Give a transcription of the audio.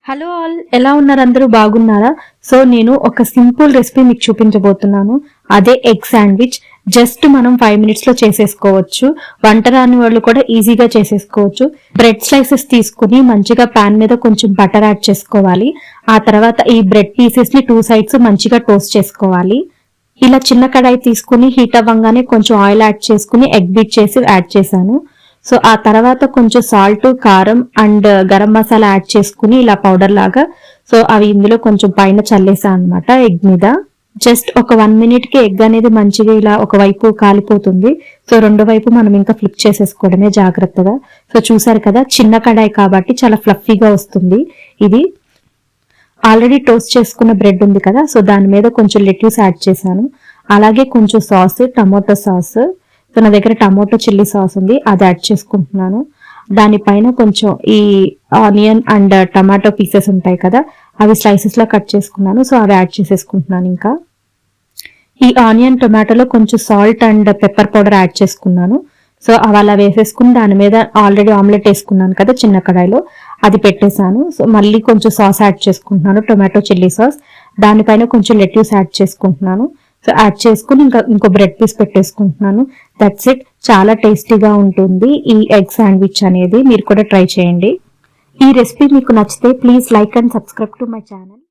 Hello all, ఎలా ఉన్నారు? అందరూ బాగున్నారా? సో నేను ఒక సింపుల్ రెసిపీ మీకు చూపించబోతున్నాను. అదే ఎగ్ శాండ్విచ్. జస్ట్ మనం 5 minutes లో చేసేసుకోవచ్చు. వంట రాని వాళ్ళు కూడా ఈజీగా చేసేసుకోవచ్చు. బ్రెడ్ స్లైసెస్ తీసుకుని మంచిగా పాన్ మీద కొంచెం బటర్ యాడ్ చేసుకోవాలి. ఆ తర్వాత ఈ బ్రెడ్ పీసెస్ ని 2 sides మంచిగా టోస్ట్ చేసుకోవాలి. ఇలా చిన్న కడాయి తీసుకుని హీట్ అవ్వగానే కొంచెం ఆయిల్ యాడ్ చేసుకుని ఎగ్ బీట్ చేసి యాడ్ చేశాను. సో ఆ తర్వాత కొంచెం సాల్ట్, కారం అండ్ గరం మసాలా యాడ్ చేసుకుని ఇలా పౌడర్ లాగా సో అవి ఇందులో కొంచెం పైన చల్లేసా అనమాట ఎగ్ మీద. జస్ట్ ఒక 1 minute కి ఎగ్ అనేది మంచిగా ఇలా ఒక వైపు కాలిపోతుంది. సో రెండో వైపు మనం ఇంకా ఫ్లిప్ చేసేసుకోవడమే జాగ్రత్తగా. సో చూసారు కదా, చిన్న కడాయి కాబట్టి చాలా ఫ్లఫీగా వస్తుంది. ఇది ఆల్రెడీ టోస్ట్ చేసుకున్న బ్రెడ్ ఉంది కదా, సో దాని మీద కొంచెం లెట్యూస్ యాడ్ చేశాను. అలాగే కొంచెం సాస్, టమోటో సాస్. సో నా దగ్గర టమోటో చిల్లీ సాస్ ఉంది, అది యాడ్ చేసుకుంటున్నాను. దానిపైన కొంచెం ఈ ఆనియన్ అండ్ టమాటో పీసెస్ ఉంటాయి కదా, అవి స్లైసెస్ లో కట్ చేసుకున్నాను. సో అవి యాడ్ చేసేసుకుంటున్నాను. ఇంకా ఈ ఆనియన్ టొమాటోలో కొంచెం salt and pepper powder add చేసుకున్నాను. సో అవి అలా వేసేసుకుని దాని మీద ఆల్రెడీ ఆమ్లెట్ వేసుకున్నాను కదా చిన్న కడాయిలో, అది పెట్టేశాను. సో మళ్ళీ కొంచెం సాస్ యాడ్ చేసుకుంటున్నాను, టొమాటో చిల్లీ సాస్. దానిపైన కొంచెం లెట్యూస్ యాడ్ చేసుకుంటున్నాను. సో యాడ్ చేసుకుని ఇంకో బ్రెడ్ పీస్ పెట్టేసుకుంటున్నాను. That's it. చాలా టేస్టీగా ఉంటుంది ఈ ఎగ్ శాండ్విచ్ అనేది. మీరు కూడా ట్రై చేయండి. ఈ రెసిపీ మీకు నచ్చితే please like and subscribe to my channel.